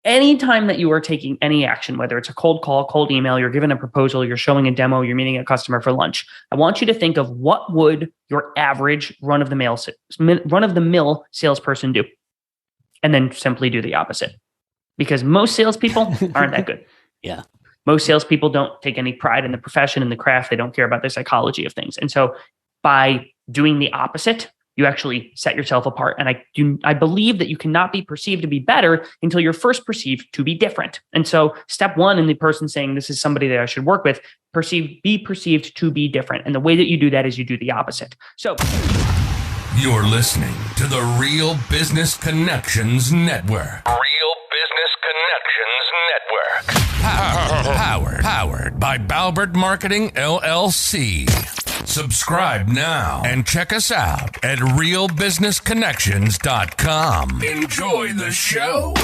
anytime that you are taking any action, whether it's a cold call, cold email, you're giving a proposal, you're showing a demo, you're meeting a customer for lunch, I want you to think of what would your average run-of-the-mill salesperson do, and then simply do the opposite. Because most salespeople aren't that good. Yeah. Most salespeople don't take any pride in the profession and the craft. They don't care about the psychology of things. And so by doing the opposite, you actually set yourself apart. And I believe that you cannot be perceived to be better until you're first perceived to be different. And so step one in the person saying this is somebody that I should work with, be perceived to be different. And the way that you do that is you do the opposite. So you're listening to the Real Business Connections Network. Real Business Connections Network. Powered by Balbert Marketing, LLC. Subscribe now and check us out at realbusinessconnections.com. Enjoy the show.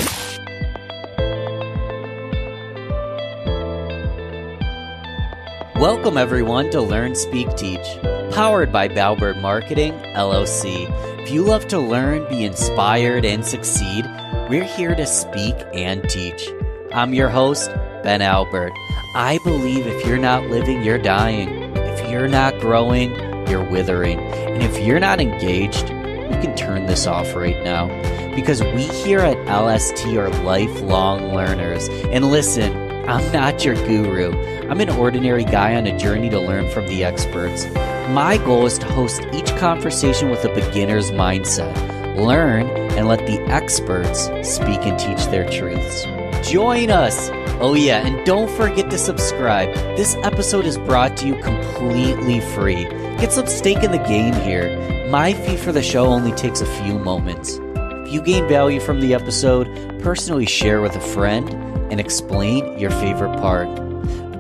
Welcome everyone to Learn, Speak, Teach, powered by Balbert Marketing, LLC. If you love to learn, be inspired, and succeed, we're here to speak and teach. I'm your host, Ben Albert. I believe if you're not living, you're dying. If you're not growing, you're withering. And if you're not engaged, you can turn this off right now. Because we here at LST are lifelong learners. And listen, I'm not your guru. I'm an ordinary guy on a journey to learn from the experts. My goal is to host each conversation with a beginner's mindset. Learn and let the experts speak and teach their truths. Join us! Oh yeah, and don't forget to subscribe. This episode is brought to you completely free. Get some stake in the game here. My fee for the show only takes a few moments. If you gain value from the episode, personally share with a friend and explain your favorite part.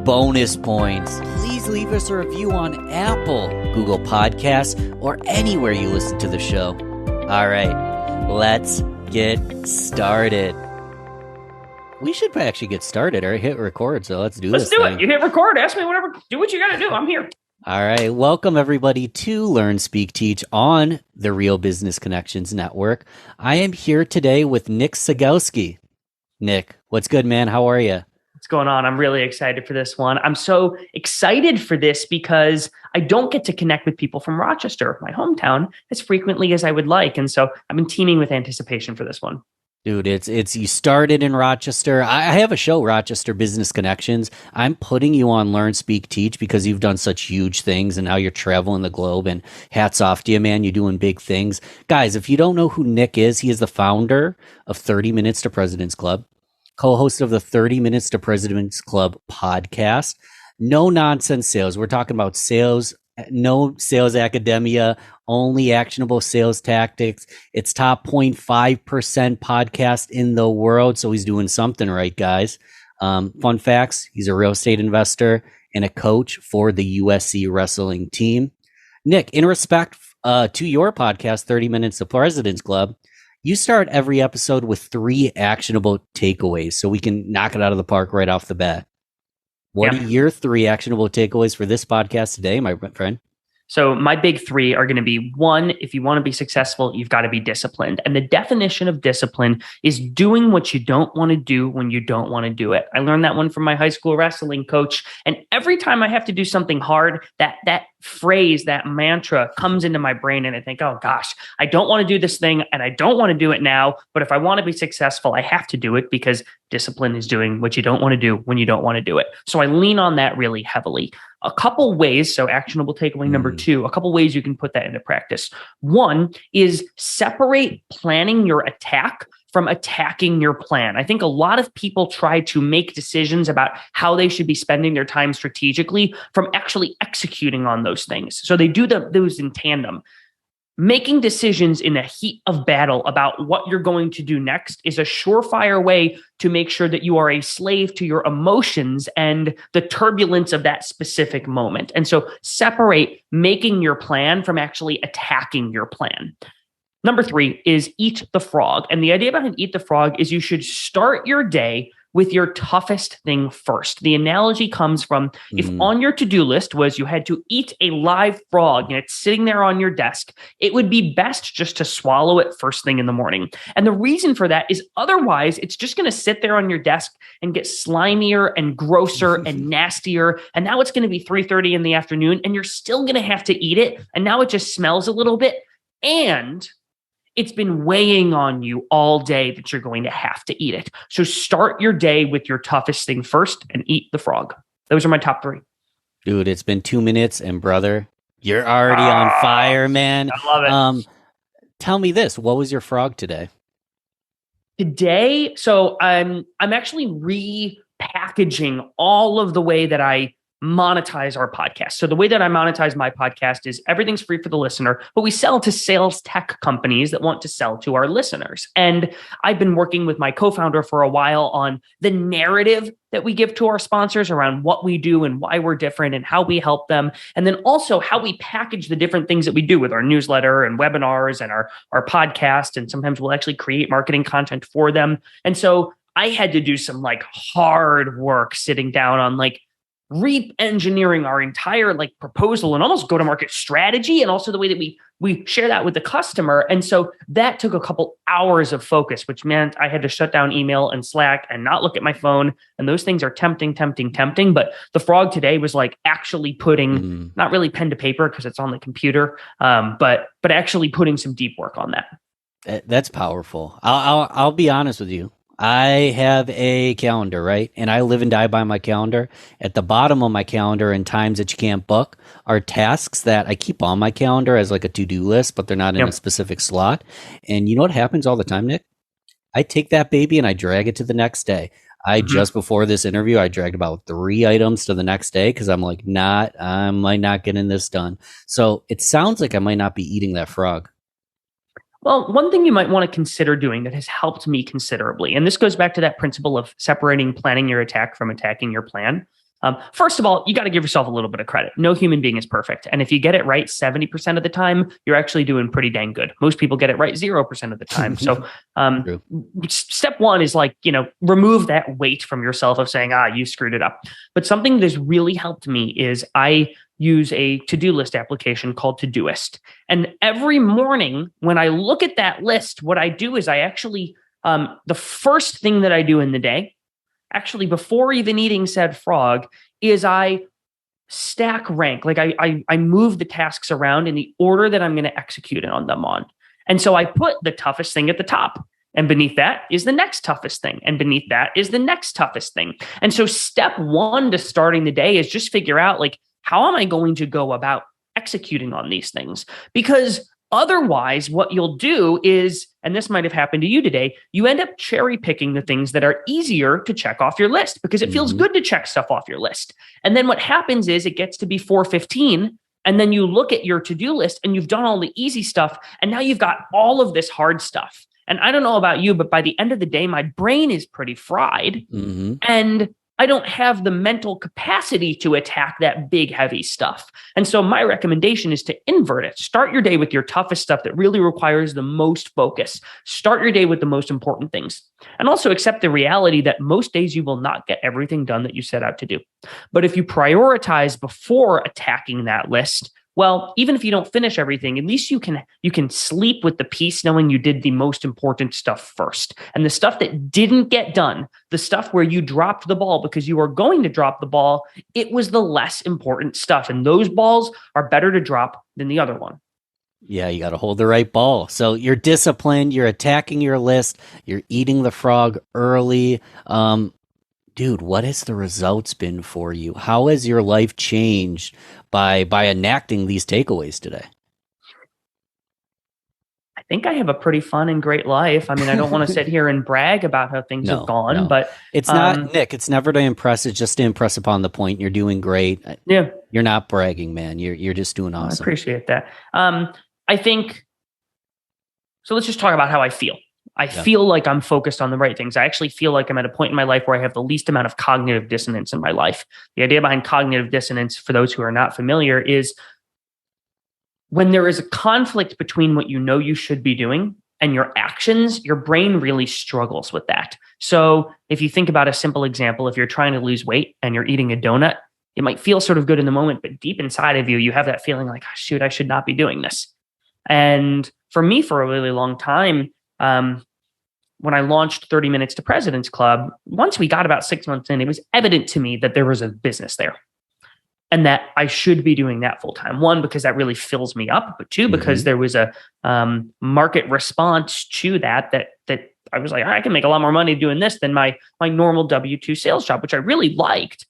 Bonus points. Please leave us a review on Apple, Google Podcasts, or anywhere you listen to the show. All right, let's get started. We should actually get started or hit record. So let's do this. Let's do it. You hit record. Ask me whatever. Do what you got to do. I'm here. All right. Welcome everybody to Learn, Speak, Teach on the Real Business Connections Network. I am here today with Nick Cegelski. Nick, what's good, man? How are you? What's going on? I'm really excited for this one. I'm so excited for this because I don't get to connect with people from Rochester, my hometown, as frequently as I would like. And so I've been teeming with anticipation for this one. Dude, it's you started in Rochester. I have a show, Rochester Business Connections. I'm putting you on Learn, Speak, Teach because you've done such huge things and now you're traveling the globe, and hats off to you, man. You're doing big things. Guys, if you don't know who Nick is, he is the founder of 30 Minutes to President's Club, co-host of the 30 Minutes to President's Club podcast. No nonsense sales. We're talking about sales, no sales academia, only actionable sales tactics. It's top 0.5% podcast in the world. So he's doing something right, guys. Fun facts. He's a real estate investor and a coach for the USC wrestling team. Nick, in respect to your podcast, 30 Minutes to President's Club, you start every episode with 3 actionable takeaways so we can knock it out of the park right off the bat. What are your 3 actionable takeaways for this podcast today, my friend? So my big 3 are going to be: 1, if you want to be successful, you've got to be disciplined. And the definition of discipline is doing what you don't want to do when you don't want to do it. I learned that one from my high school wrestling coach. And every time I have to do something hard, that phrase, that mantra comes into my brain, and I think, oh gosh, I don't want to do this thing and I don't want to do it now. But if I want to be successful, I have to do it because discipline is doing what you don't want to do when you don't want to do it. So I lean on that really heavily. A couple ways, so actionable takeaway number 2, a couple ways you can put that into practice. 1 is separate planning your attack from attacking your plan. I think a lot of people try to make decisions about how they should be spending their time strategically from actually executing on those things. So they do those in tandem. Making decisions in a heat of battle about what you're going to do next is a surefire way to make sure that you are a slave to your emotions and the turbulence of that specific moment. And so separate making your plan from actually attacking your plan. Number 3 is eat the frog. And the idea behind eat the frog is you should start your day with your toughest thing first. The analogy comes from if on your to-do list was you had to eat a live frog and it's sitting there on your desk, it would be best just to swallow it first thing in the morning. And the reason for that is otherwise it's just going to sit there on your desk and get slimier and grosser and nastier. And now it's going to be 3:30 in the afternoon and you're still going to have to eat it. And now it just smells a little bit. And it's been weighing on you all day that you're going to have to eat it. So start your day with your toughest thing first and eat the frog. Those are my top 3. Dude, it's been 2 minutes and brother, you're already on fire, man. I love it. Tell me this. What was your frog today? Today, so I'm actually repackaging all of the way that I monetize our podcast. So the way that I monetize my podcast is everything's free for the listener, but we sell to sales tech companies that want to sell to our listeners. And I've been working with my co-founder for a while on the narrative that we give to our sponsors around what we do and why we're different and how we help them. And then also how we package the different things that we do with our newsletter and webinars and our podcast. And sometimes we'll actually create marketing content for them. And so I had to do some like hard work sitting down on like re-engineering our entire like proposal and almost go-to-market strategy, and also the way that we share that with the customer. And so that took a couple hours of focus, which meant I had to shut down email and Slack and not look at my phone. And those things are tempting. But the frog today was like actually putting not really pen to paper because it's on the computer, but actually putting some deep work on that. That's powerful. I'll be honest with you. I have a calendar, right? And I live and die by my calendar. At the bottom of my calendar and times that you can't book are tasks that I keep on my calendar as like a to-do list, but they're not in a specific slot. And you know what happens all the time, Nick? I take that baby and I drag it to the next day. Just before this interview, I dragged about 3 items to the next day because I'm like, I might not getting this done. So it sounds like I might not be eating that frog. Well, one thing you might want to consider doing that has helped me considerably, and this goes back to that principle of separating planning your attack from attacking your plan. First of all, you got to give yourself a little bit of credit. No human being is perfect. And if you get it right 70% of the time, you're actually doing pretty dang good. Most people get it right 0% of the time. So step one is like, remove that weight from yourself of saying, you screwed it up. But something that's really helped me is I use a to-do list application called Todoist. And every morning when I look at that list, what I do is I actually, the first thing that I do in the day, actually before even eating said frog, is I stack rank. Like I move the tasks around in the order that I'm going to execute on them on. And so I put the toughest thing at the top. And beneath that is the next toughest thing. And beneath that is the next toughest thing. And so step one to starting the day is just figure out like, how am I going to go about executing on these things? Because otherwise, what you'll do is, and this might have happened to you today, you end up cherry picking the things that are easier to check off your list because it feels good to check stuff off your list. And then what happens is it gets to be 4:15, and then you look at your to-do list and you've done all the easy stuff. And now you've got all of this hard stuff. And I don't know about you, but by the end of the day, my brain is pretty fried. And I don't have the mental capacity to attack that big, heavy stuff. And so my recommendation is to invert it. Start your day with your toughest stuff that really requires the most focus. Start your day with the most important things. And also accept the reality that most days you will not get everything done that you set out to do. But if you prioritize before attacking that list, well, even if you don't finish everything, at least you can sleep with the peace knowing you did the most important stuff first. And the stuff that didn't get done, the stuff where you dropped the ball because you were going to drop the ball, it was the less important stuff. And those balls are better to drop than the other one. Yeah, you got to hold the right ball. So you're disciplined, you're attacking your list, you're eating the frog early. Dude, what has the results been for you? How has your life changed by enacting these takeaways today? I think I have a pretty fun and great life. I mean, I don't want to sit here and brag about how things have gone, but it's not, Nick, it's never to impress. It's just to impress upon the point. You're doing great. Yeah. You're not bragging, man. You're just doing awesome. I appreciate that. I think, so let's just talk about how I feel. I feel like I'm focused on the right things. I actually feel like I'm at a point in my life where I have the least amount of cognitive dissonance in my life. The idea behind cognitive dissonance, for those who are not familiar, is when there is a conflict between what you know you should be doing and your actions, your brain really struggles with that. So if you think about a simple example, if you're trying to lose weight and you're eating a donut, it might feel sort of good in the moment, but deep inside of you, you have that feeling like, oh, shoot, I should not be doing this. And for me, for a really long time, when I launched 30 Minutes to President's Club, once we got about 6 months in, it was evident to me that there was a business there and that I should be doing that full time. One, because that really fills me up, but two, because there was a market response to that I was like, I can make a lot more money doing this than my normal W-2 sales job, which I really liked.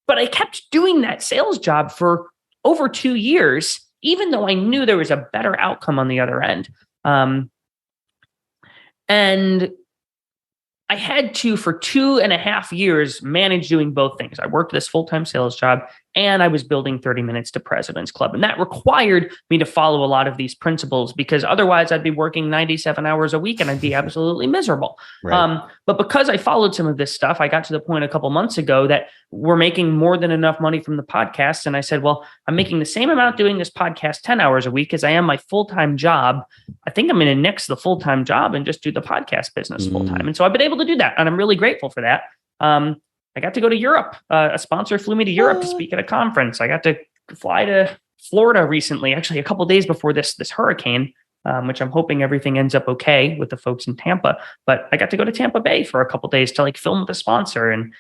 But I kept doing that sales job for over 2 years, even though I knew there was a better outcome on the other end. And I had to, for 2.5 years, manage doing both things. I worked this full-time sales job and I was building 30 Minutes to President's Club. And that required me to follow a lot of these principles because otherwise I'd be working 97 hours a week and I'd be absolutely miserable. Right. But because I followed some of this stuff, I got to the point a couple months ago that we're making more than enough money from the podcast. And I said, well, I'm making the same amount doing this podcast 10 hours a week as I am my full-time job. I think I'm going to nix the full-time job and just do the podcast business full-time. And so I've been able to do that. And I'm really grateful for that. I got to go to Europe. A sponsor flew me to Europe to speak at a conference. I got to fly to Florida recently, actually a couple of days before this hurricane, which I'm hoping everything ends up okay with the folks in Tampa. But I got to go to Tampa Bay for a couple of days to film with a sponsor. And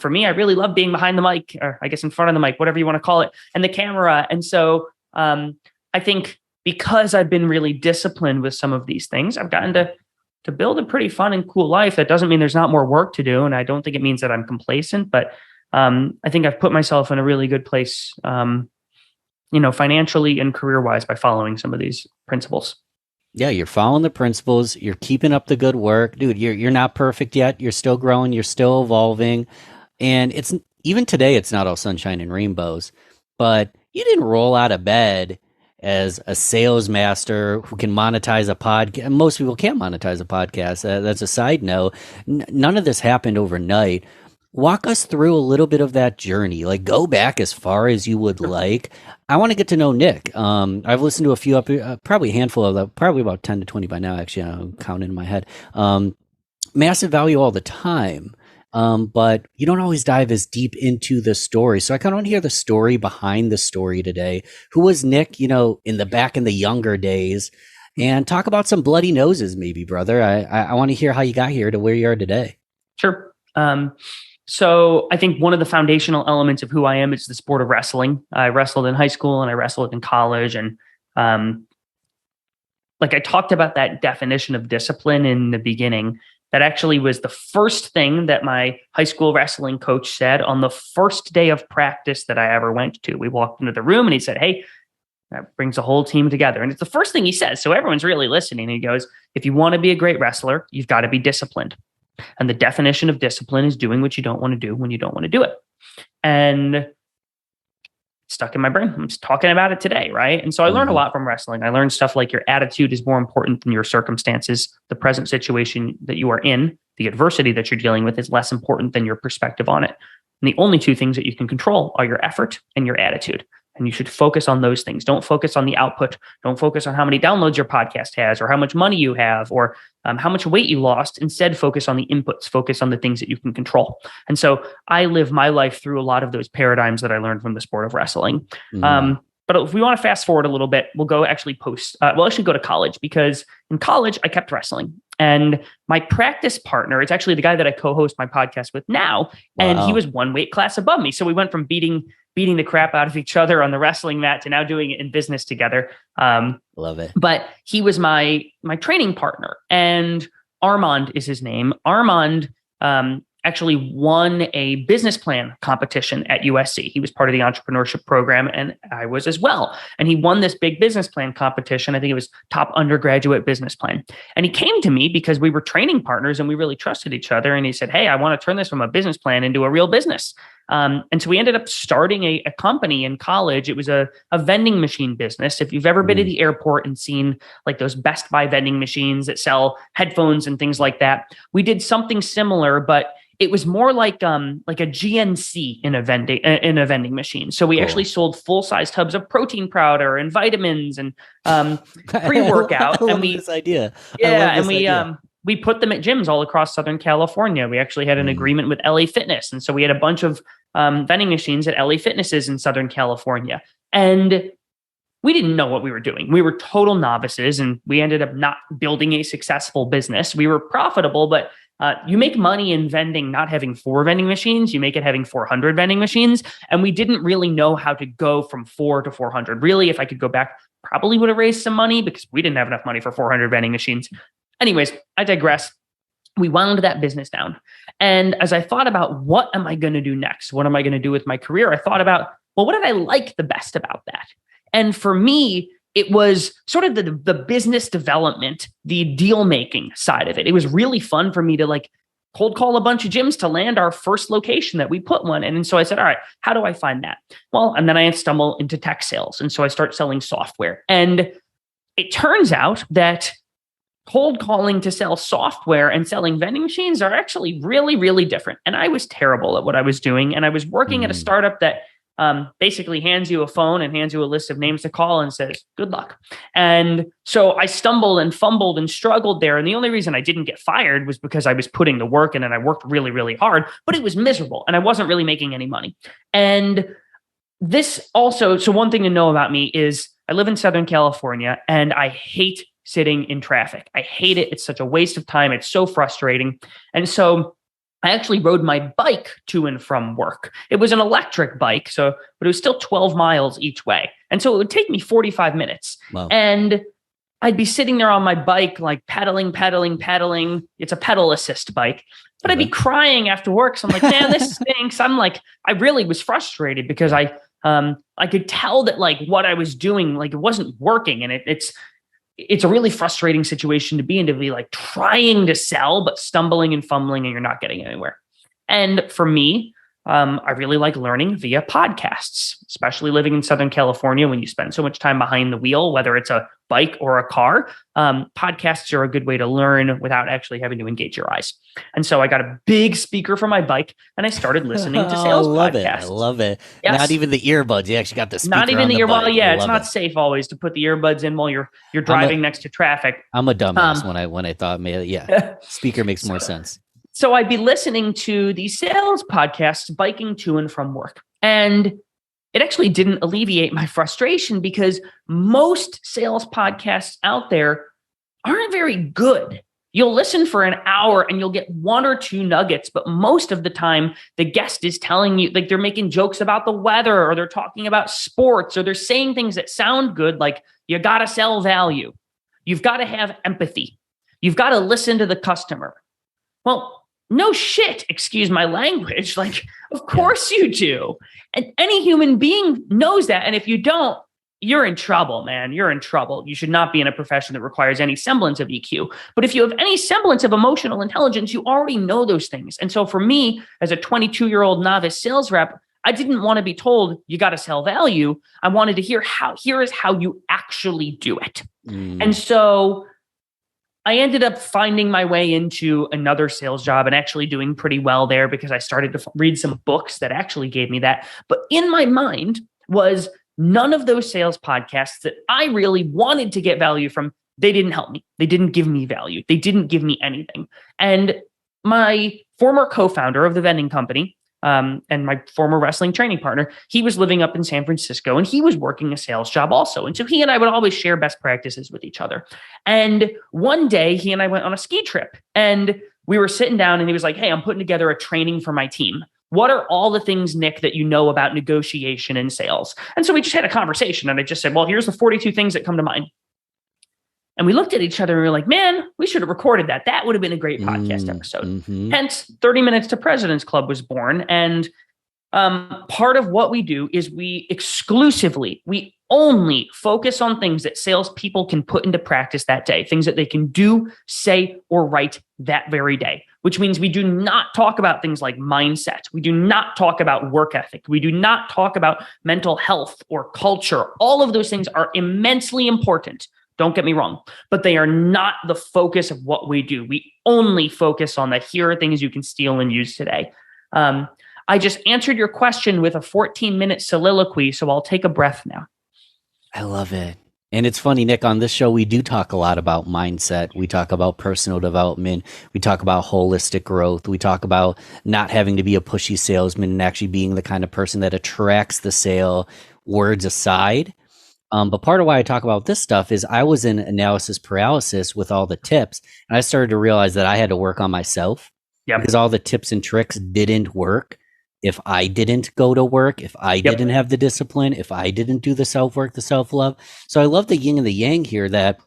for me, I really love being behind the mic, or I guess in front of the mic, whatever you want to call it, and the camera. And so I think because I've been really disciplined with some of these things, I've gotten to build a pretty fun and cool life. That doesn't mean there's not more work to do. And I don't think it means that I'm complacent, but I think I've put myself in a really good place, financially and career-wise by following some of these principles. Yeah, you're following the principles. You're keeping up the good work. Dude, you're not perfect yet. You're still growing. You're still evolving. And it's even today, it's not all sunshine and rainbows, but you didn't roll out of bed as a sales master who can monetize a podcast. Most people can't monetize a podcast. That's a side note. None of this happened overnight. Walk us through a little bit of that journey. Go back as far as you would like. I want to get to know Nick. I've listened to a few, probably a handful of them, probably about 10 to 20 by now, actually. I'm counting in my head. Massive value all the time. But you don't always dive as deep into the story. So I kind of want to hear the story behind the story today. Who was Nick, in the younger days, and talk about some bloody noses, maybe, brother. I want to hear how you got here to where you are today. Sure. So I think one of the foundational elements of who I am is the sport of wrestling. I wrestled in high school and I wrestled in college. And I talked about that definition of discipline in the beginning. That actually was the first thing that my high school wrestling coach said on the first day of practice that I ever went to. We walked into the room and he said, hey, that brings a whole team together. And it's the first thing he says. So everyone's really listening. He goes, if you want to be a great wrestler, you've got to be disciplined. And the definition of discipline is doing what you don't want to do when you don't want to do it. And stuck in my brain. I'm just talking about it today, right? And so I learned a lot from wrestling. I learned stuff like your attitude is more important than your circumstances. The present situation that you are in, the adversity that you're dealing with, is less important than your perspective on it. And the only two things that you can control are your effort and your attitude. And you should focus on those things. Don't focus on the output. Don't focus on how many downloads your podcast has or how much money you have or how much weight you lost. Instead, focus on the inputs. Focus on the things that you can control. And so I live my life through a lot of those paradigms that I learned from the sport of wrestling. But if we want to fast forward a little bit, we'll go actually go to college, because in college, I kept wrestling. And my practice partner, it's actually the guy that I co-host my podcast with now. And he was one weight class above me. So we went from beating the crap out of each other on the wrestling mat to now doing it in business together. Love it. But he was my training partner, and Armand is his name. Armand actually won a business plan competition at USC. He was part of the entrepreneurship program, and I was as well. And he won this big business plan competition. I think it was top undergraduate business plan. And he came to me because we were training partners and we really trusted each other. And he said, hey, I want to turn this from a business plan into a real business. And so we ended up starting a company in college. It was a vending machine business. If you've ever been to the airport and seen like those Best Buy vending machines that sell headphones and things like that, we did something similar, but it was more like a GNC in a vending machine. So we actually sold full-size tubs of protein powder and vitamins and pre-workout. I love and we this idea. yeah, and we put them at gyms all across Southern California. We actually had an agreement with LA Fitness, and so we had a bunch of vending machines at LA Fitnesses in Southern California, and we didn't know what we were doing. We were total novices, and we ended up not building a successful business. We were profitable, but you make money in vending not having 4 vending machines. You make it having 400 vending machines. And we didn't really know how to go from 4 to 400. Really, if I could go back, probably would have raised some money because we didn't have enough money for 400 vending machines. Anyways, I digress. We wound that business down. And as I thought about what am I going to do next? What am I going to do with my career? I thought about, well, what did I like the best about that? And for me, it was sort of the business development, the deal making side of it. It was really fun for me to like cold call a bunch of gyms to land our first location that we put one in. And so I said, all right, how do I find that? Well, and then I stumble into tech sales. And so I start selling software. And it turns out that cold calling to sell software and selling vending machines are actually really, really different. And I was terrible at what I was doing. And I was working at a startup that basically hands you a phone and hands you a list of names to call and says, good luck. And so I stumbled and fumbled and struggled there. And the only reason I didn't get fired was because I was putting the work in and I worked really, really hard, but it was miserable and I wasn't really making any money. And this also, so one thing to know about me is I live in Southern California and I hate sitting in traffic. I hate it. It's such a waste of time. It's so frustrating. And so I actually rode my bike to and from work. It was an electric bike, but it was still 12 miles each way. And so it would take me 45 minutes. Wow. And I'd be sitting there on my bike, like pedaling. It's a pedal assist bike, but I'd be crying after work. So I'm like, man, this stinks. I really was frustrated because I could tell that like what I was doing, like it wasn't working. And it's a really frustrating situation to be in, to be like trying to sell, but stumbling and fumbling and you're not getting anywhere. And for me, I really like learning via podcasts, especially living in Southern California when you spend so much time behind the wheel, whether it's a bike or a car. Podcasts are a good way to learn without actually having to engage your eyes. And so I got a big speaker for my bike and I started listening to sales podcasts. I love it. Yes. Not even the earbuds. You actually got the speaker. Not even the earbuds. Well, yeah, it's not it. safe always to put the earbuds in while you're driving next to traffic. I'm a dumbass when I thought, speaker makes more sense. So I'd be listening to these sales podcasts, biking to and from work. And it actually didn't alleviate my frustration because most sales podcasts out there aren't very good. You'll listen for an hour and you'll get 1 or 2 nuggets, but most of the time the guest is telling you, like they're making jokes about the weather or they're talking about sports or they're saying things that sound good, like you got to sell value. You've got to have empathy. You've got to listen to the customer. Well, no shit, excuse my language. Like, of course you do. And any human being knows that. And if you don't, you're in trouble, man. You're in trouble. You should not be in a profession that requires any semblance of EQ. But if you have any semblance of emotional intelligence, you already know those things. And so for me, as a 22-year-old novice sales rep, I didn't want to be told you got to sell value. I wanted to hear here is how you actually do it. And so I ended up finding my way into another sales job and actually doing pretty well there because I started to read some books that actually gave me that. But in my mind was none of those sales podcasts that I really wanted to get value from. They didn't help me. They didn't give me value. They didn't give me anything. And my former co-founder of the vending company, and my former wrestling training partner, he was living up in San Francisco and he was working a sales job also. And so he and I would always share best practices with each other. And one day he and I went on a ski trip and we were sitting down and he was like, hey, I'm putting together a training for my team. What are all the things, Nick, that you know about negotiation and sales? And so we just had a conversation and I just said, well, here's the 42 things that come to mind. And we looked at each other and we were like, man, we should have recorded that. That would have been a great podcast episode. Hence, 30 Minutes to President's Club was born. And part of what we do is we only focus on things that salespeople can put into practice that day, things that they can do, say, or write that very day, which means we do not talk about things like mindset. We do not talk about work ethic. We do not talk about mental health or culture. All of those things are immensely important. Don't get me wrong, but they are not the focus of what we do. We only focus on that. Here are things you can steal and use today. I just answered your question with a 14-minute soliloquy, so I'll take a breath now. I love it. And it's funny, Nick, on this show, we do talk a lot about mindset. We talk about personal development. We talk about holistic growth. We talk about not having to be a pushy salesman and actually being the kind of person that attracts the sale, words aside. But part of why I talk about this stuff is I was in analysis paralysis with all the tips, and I started to realize that I had to work on myself because all the tips and tricks didn't work. If I didn't go to work, if I didn't have the discipline, if I didn't do the self-work, the self-love. So I love the yin and the yang here, that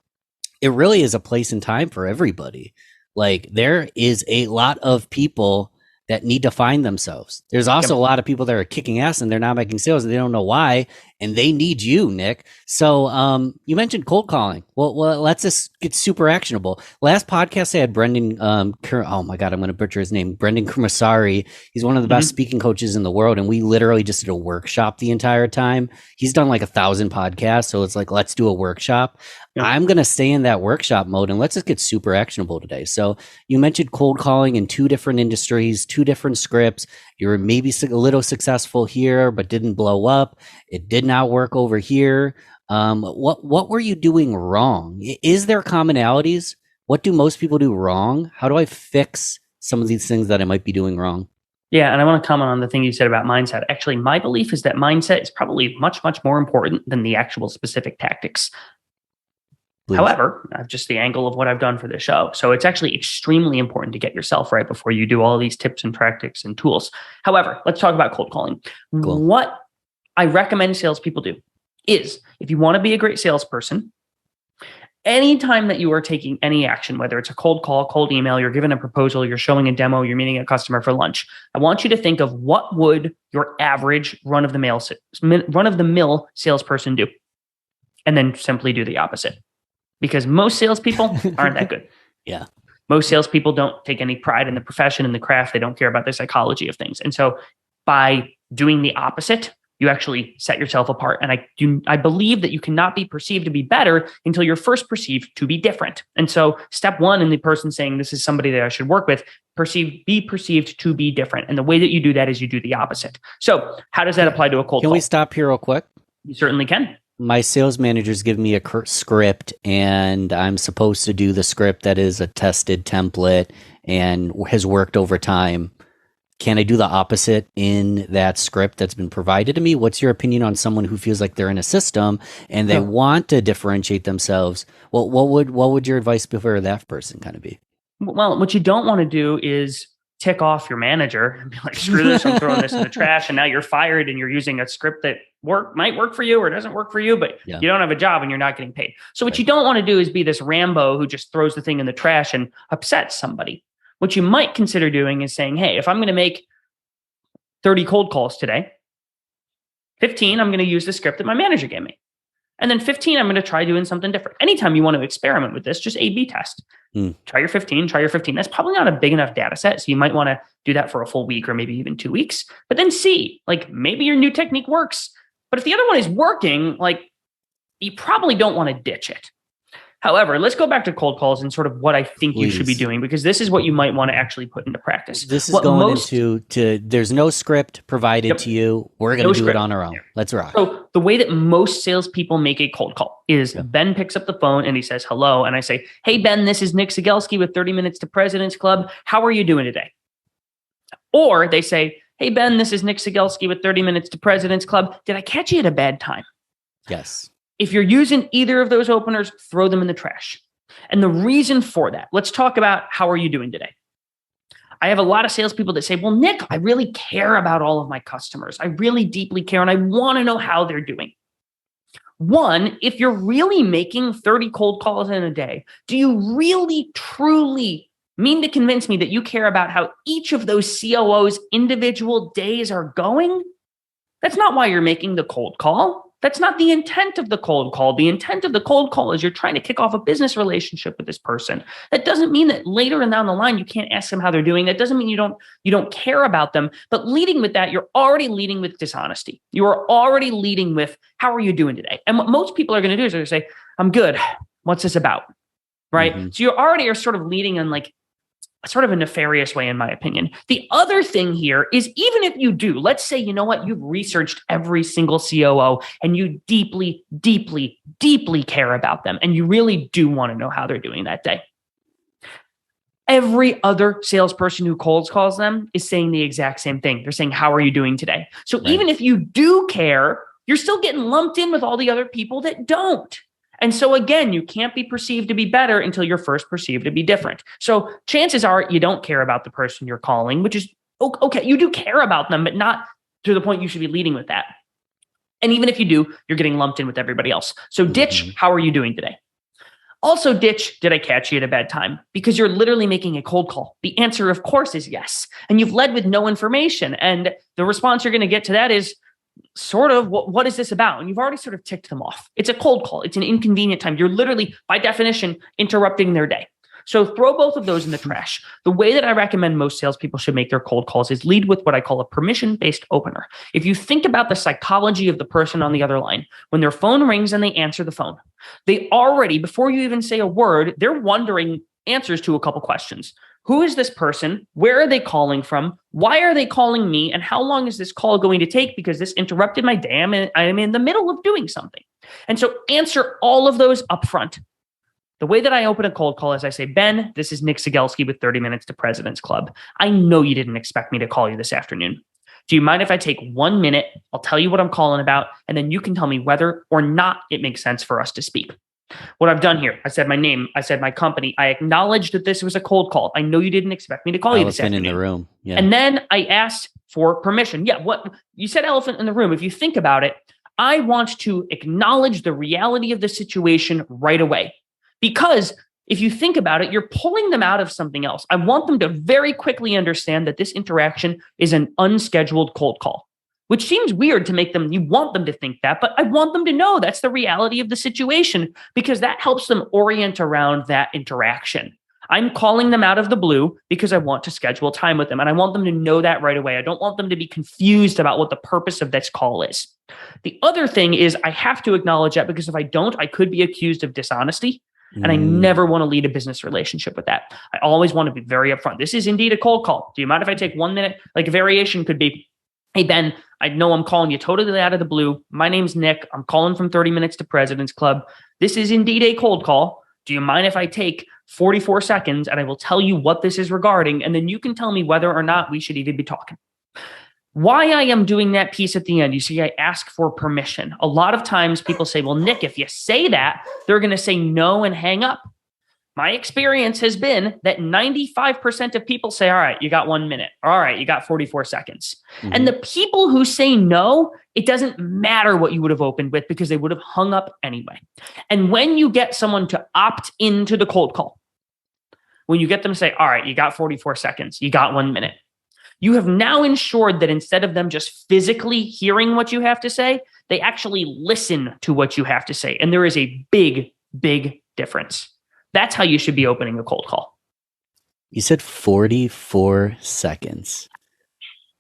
it really is a place and time for everybody. Like, there is a lot of people that need to find themselves. There's also a lot of people that are kicking ass and they're not making sales and they don't know why, and they need you, Nick. So you mentioned cold calling. Well, let's just get super actionable. Last podcast I had Brendan, oh my God, I'm going to butcher his name, Brendan Kumasari. He's one of the best speaking coaches in the world, and we literally just did a workshop the entire time. He's done like 1,000 podcasts, so it's like, let's do a workshop. I'm going to stay in that workshop mode, and let's just get super actionable today. So you mentioned cold calling in 2 different industries, 2 different scripts. You were maybe a little successful here, but didn't blow up. It did not work over here. What were you doing wrong? Is there commonalities? What do most people do wrong? How do I fix some of these things that I might be doing wrong? Yeah, and I want to comment on the thing you said about mindset. Actually, my belief is that mindset is probably much, much more important than the actual specific tactics. Please. However, just the angle of what I've done for the show. So it's actually extremely important to get yourself right before you do all these tips and tactics and tools. However, let's talk about cold calling. Cool. What I recommend salespeople do is, if you want to be a great salesperson, anytime that you are taking any action, whether it's a cold call, cold email, you're giving a proposal, you're showing a demo, you're meeting a customer for lunch, I want you to think of what would your average run-of-the-mill salesperson do, and then simply do the opposite. Because most salespeople aren't that good. Yeah. Most salespeople don't take any pride in the profession and the craft. They don't care about the psychology of things. And so by doing the opposite, you actually set yourself apart. And I believe that you cannot be perceived to be better until you're first perceived to be different. And so step 1 in the person saying, this is somebody that I should work with, be perceived to be different. And the way that you do that is you do the opposite. So how does that apply to a cold call? Can we stop here real quick? You certainly can. My sales managers give me a script, and I'm supposed to do the script that is a tested template and has worked over time. Can I do the opposite in that script that's been provided to me? What's your opinion on someone who feels like they're in a system and they want to differentiate themselves? Well, what would your advice for that person kind of be? Well, what you don't want to do is tick off your manager and be like, screw this, I'm throwing this in the trash. And now you're fired and you're using a script that might work for you or doesn't work for you, but you don't have a job and you're not getting paid. So what you don't want to do is be this Rambo who just throws the thing in the trash and upsets somebody. What you might consider doing is saying, hey, if I'm going to make 30 cold calls today, 15, I'm going to use the script that my manager gave me. And then 15, I'm going to try doing something different. Anytime you want to experiment with this, just A/B test. Try your 15, try your 15. That's probably not a big enough data set. So you might want to do that for a full week or maybe even 2 weeks, but then see, like, maybe your new technique works. But if the other one is working, like, you probably don't want to ditch it. However, let's go back to cold calls and sort of what I think you should be doing, because this is what you might want to actually put into practice. This is into there's no script provided to you. We're going to do it on our own. Let's rock. So the way that most salespeople make a cold call is Ben picks up the phone and he says, hello. And I say, hey, Ben, this is Nick Cegelski with 30 Minutes to President's Club. How are you doing today? Or they say, hey, Ben, this is Nick Cegelski with 30 Minutes to President's Club. Did I catch you at a bad time? Yes. If you're using either of those openers, throw them in the trash. And the reason for that, let's talk about how are you doing today? I have a lot of salespeople that say, well, Nick, I really care about all of my customers. I really deeply care, and I want to know how they're doing. One, if you're really making 30 cold calls in a day, do you really, truly mean to convince me that you care about how each of those COOs' individual days are going? That's not why you're making the cold call. That's not the intent of the cold call. The intent of the cold call is you're trying to kick off a business relationship with this person. That doesn't mean that later and down the line you can't ask them how they're doing. That doesn't mean you don't care about them. But leading with that, you're already leading with dishonesty. You are already leading with, how are you doing today? And what most people are going to do is they're going to say, I'm good. What's this about? Right? Mm-hmm. So you already are sort of leading in like sort of a nefarious way, in my opinion. The other thing here is, even if you do, let's say, you know what, you've researched every single COO and you deeply, deeply, deeply care about them, and you really do want to know how they're doing that day. Every other salesperson who cold calls them is saying the exact same thing. They're saying, how are you doing today? So right. Even if you do care, you're still getting lumped in with all the other people that don't. And so again, you can't be perceived to be better until you're first perceived to be different. So chances are you don't care about the person you're calling, which is okay. You do care about them, but not to the point you should be leading with that. And even if you do, you're getting lumped in with everybody else. So ditch, how are you doing today? Also ditch, did I catch you at a bad time? Because you're literally making a cold call. The answer, of course, is yes. And you've led with no information. And the response you're going to get to that is, sort of, what is this about? And you've already sort of ticked them off. It's a cold call. It's an inconvenient time. You're literally, by definition, interrupting their day. So throw both of those in the trash. The way that I recommend most salespeople should make their cold calls is lead with what I call a permission-based opener. If you think about the psychology of the person on the other line, when their phone rings and they answer the phone, they already, before you even say a word, they're wondering answers to a couple questions. Who is this person? Where are they calling from? Why are they calling me? And how long is this call going to take? Because this interrupted my day. I'm in the middle of doing something. And so answer all of those up front. The way that I open a cold call is I say, Ben, this is Nick Cegelski with 30 Minutes to President's Club. I know you didn't expect me to call you this afternoon. Do you mind if I take 1 minute? I'll tell you what I'm calling about, and then you can tell me whether or not it makes sense for us to speak. What I've done here, I said my name, I said my company, I acknowledged that this was a cold call. I know you didn't expect me to call you this afternoon. Elephant in the room. Yeah. And then I asked for permission. Yeah, what you said, elephant in the room. If you think about it, I want to acknowledge the reality of the situation right away. Because if you think about it, you're pulling them out of something else. I want them to very quickly understand that this interaction is an unscheduled cold call, which seems weird to make them, you want them to think that, but I want them to know that's the reality of the situation, because that helps them orient around that interaction. I'm calling them out of the blue because I want to schedule time with them, and I want them to know that right away. I don't want them to be confused about what the purpose of this call is. The other thing is I have to acknowledge that, because if I don't, I could be accused of dishonesty. And I never want to lead a business relationship with that. I always want to be very upfront. This is indeed a cold call. Do you mind if I take 1 minute? Like a variation could be, hey, Ben, I know I'm calling you totally out of the blue. My name's Nick. I'm calling from 30 Minutes to President's Club. This is indeed a cold call. Do you mind if I take 44 seconds and I will tell you what this is regarding? And then you can tell me whether or not we should even be talking. Why I am doing that piece at the end, you see, I ask for permission. A lot of times people say, well, Nick, if you say that, they're going to say no and hang up. My experience has been that 95% of people say, all right, you got 1 minute. All right, you got 44 seconds. Mm-hmm. And the people who say no, it doesn't matter what you would have opened with, because they would have hung up anyway. And when you get someone to opt into the cold call, when you get them to say, all right, you got 44 seconds, you got 1 minute, you have now ensured that instead of them just physically hearing what you have to say, they actually listen to what you have to say. And there is a big, big difference. That's how you should be opening a cold call. You said 44 seconds.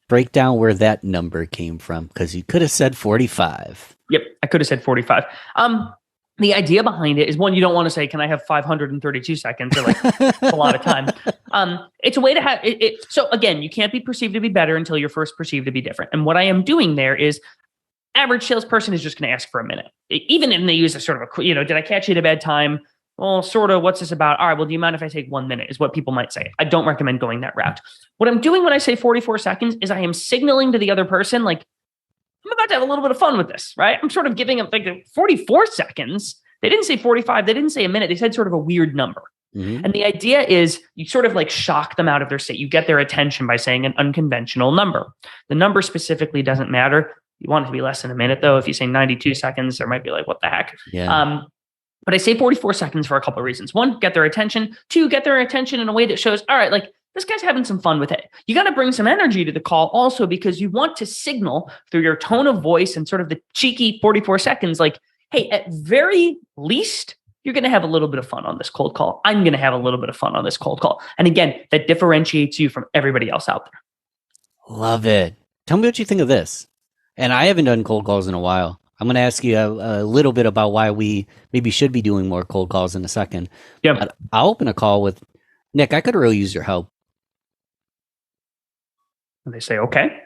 Break down where that number came from, because you could have said 45. Yep, I could have said 45. The idea behind it is, one, you don't want to say, can I have 532 seconds? Or like a lot of time. It's a way to have it. So again, you can't be perceived to be better until you're first perceived to be different. And what I am doing there is, average salesperson is just going to ask for a minute. Even if they use a sort of a, did I catch you at a bad time? Well, sort of, what's this about? All right, well, do you mind if I take 1 minute, is what people might say. I don't recommend going that route. What I'm doing when I say 44 seconds is I am signaling to the other person, like, I'm about to have a little bit of fun with this, right? I'm sort of giving them like 44 seconds. They didn't say 45. They didn't say a minute. They said sort of a weird number. Mm-hmm. And the idea is you sort of like shock them out of their state. You get their attention by saying an unconventional number. The number specifically doesn't matter. You want it to be less than a minute, though. If you say 92 seconds, there might be like, what the heck? Yeah. But I say 44 seconds for a couple of reasons. One, get their attention. Two, get their attention in a way that shows, all right, like, this guy's having some fun with it. You got to bring some energy to the call also, because you want to signal through your tone of voice and sort of the cheeky 44 seconds, like, hey, at very least, you're going to have a little bit of fun on this cold call. I'm going to have a little bit of fun on this cold call. And again, that differentiates you from everybody else out there. Love it. Tell me what you think of this. And I haven't done cold calls in a while. I'm going to ask you a little bit about why we maybe should be doing more cold calls in a second. Yeah. But I'll open a call with, Nick, I could really use your help. And they say, okay.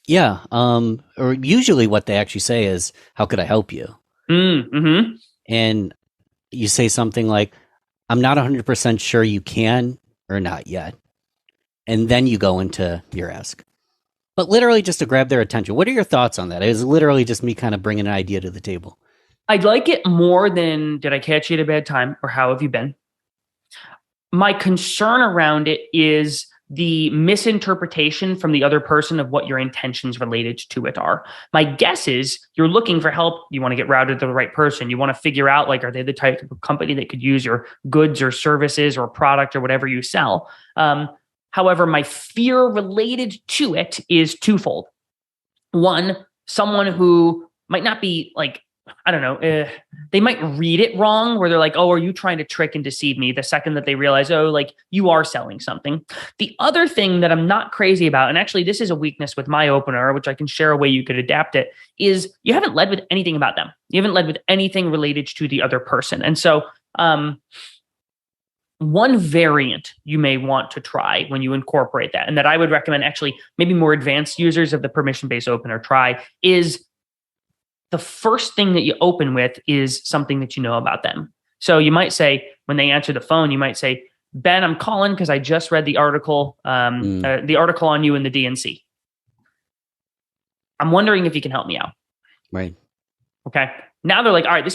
Yeah. Or usually what they actually say is, how could I help you? Mm-hmm. And you say something like, I'm not 100% sure you can or not yet. And then you go into your ask. But literally just to grab their attention. What are your thoughts on that? It was literally just me kind of bringing an idea to the table. I'd like it more than, did I catch you at a bad time, or how have you been? My concern around it is the misinterpretation from the other person of what your intentions related to it are. My guess is you're looking for help. You want to get routed to the right person. You want to figure out, like, are they the type of company that could use your goods or services or product or whatever you sell? However, my fear related to it is twofold. One, someone who might not be like, I don't know, they might read it wrong, where they're like, oh, are you trying to trick and deceive me? The second that they realize, oh, like, you are selling something. The other thing that I'm not crazy about, and actually this is a weakness with my opener, which I can share a way you could adapt it, is you haven't led with anything about them. You haven't led with anything related to the other person. And so, one variant you may want to try when you incorporate that, and that I would recommend actually maybe more advanced users of the permission-based opener try, is the first thing that you open with is something that you know about them. So you might say, when they answer the phone, you might say, Ben, I'm calling because I just read the article on you in the DNC. I'm wondering if you can help me out. Right. Okay. Now they're like, all right,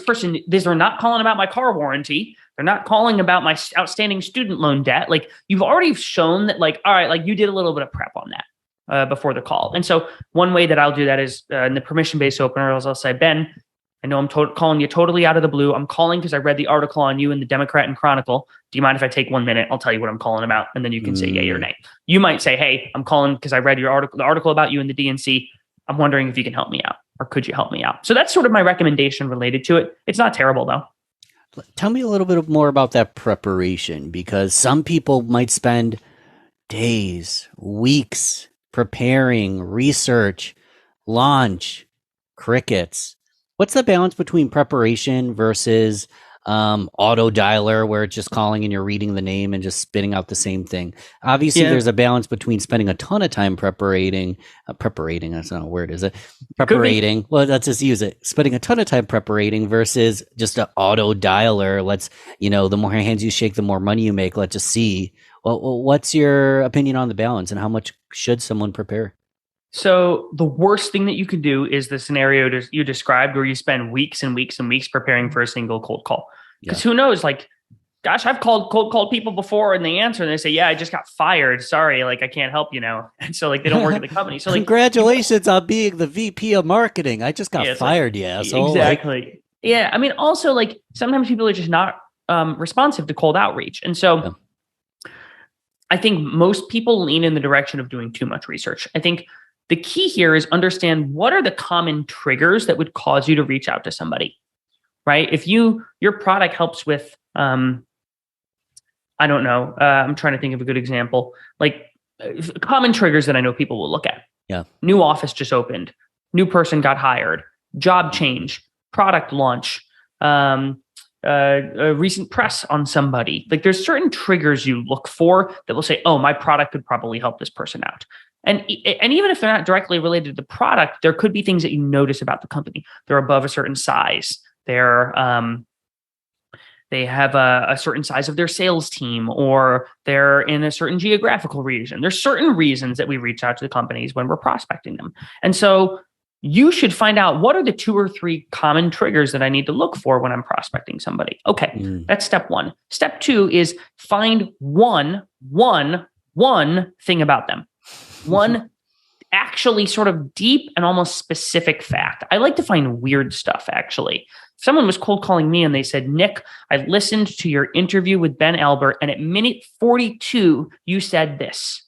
they're not calling about my car warranty. They're not calling about my outstanding student loan debt. Like, you've already shown that, like, all right, like, you did a little bit of prep on that before the call. And so one way that I'll do that is in the permission-based opener, I'll say, Ben, I know I'm calling you totally out of the blue. I'm calling because I read the article on you in the Democrat and Chronicle. Do you mind if I take 1 minute? I'll tell you what I'm calling about. And then you can say yay or nay. You might say, hey, I'm calling because I read the article about you in the DNC. I'm wondering if you can help me out, or could you help me out? So that's sort of my recommendation related to it. It's not terrible, though. Tell me a little bit more about that preparation, because some people might spend days, weeks preparing, research, launch, crickets. What's the balance between preparation versus auto dialer, where it's just calling and you're reading the name and just spitting out the same thing? Obviously, there's a balance between spending a ton of time preparating, that's not a word, is it? Preparating. Well, let's just use it. Spending a ton of time preparating versus just an auto dialer. Let's, the more hands you shake, the more money you make. Let's just see. Well, what's your opinion on the balance, and how much should someone prepare? So the worst thing that you could do is the scenario you described, where you spend weeks and weeks and weeks preparing for a single cold call. Because who knows, like, gosh, I've cold called people before, and they answer and they say, yeah, I just got fired. Sorry, like, I can't help you now. And so, like, they don't work at the company. So, like, congratulations on being the VP of marketing. I just got fired, asshole. Exactly. Yeah. I mean, also, like, sometimes people are just not responsive to cold outreach. And so I think most people lean in the direction of doing too much research. I think the key here is understand, what are the common triggers that would cause you to reach out to somebody, right? If your product helps with, I don't know, I'm trying to think of a good example, like common triggers that I know people will look at. Yeah. New office just opened, new person got hired, job change, product launch, a recent press on somebody. Like, there's certain triggers you look for that will say, oh, my product could probably help this person out. And even if they're not directly related to the product, there could be things that you notice about the company. They're above a certain size. They have a certain size of their sales team, or they're in a certain geographical region. There's certain reasons that we reach out to the companies when we're prospecting them. And so you should find out, what are the 2 or 3 common triggers that I need to look for when I'm prospecting somebody. Okay, that's step 1. Step 2 is find one thing about them. One actually sort of deep and almost specific fact. I like to find weird stuff, actually. Someone was cold calling me and they said, Nick, I listened to your interview with Ben Albert, and at minute 42, you said this.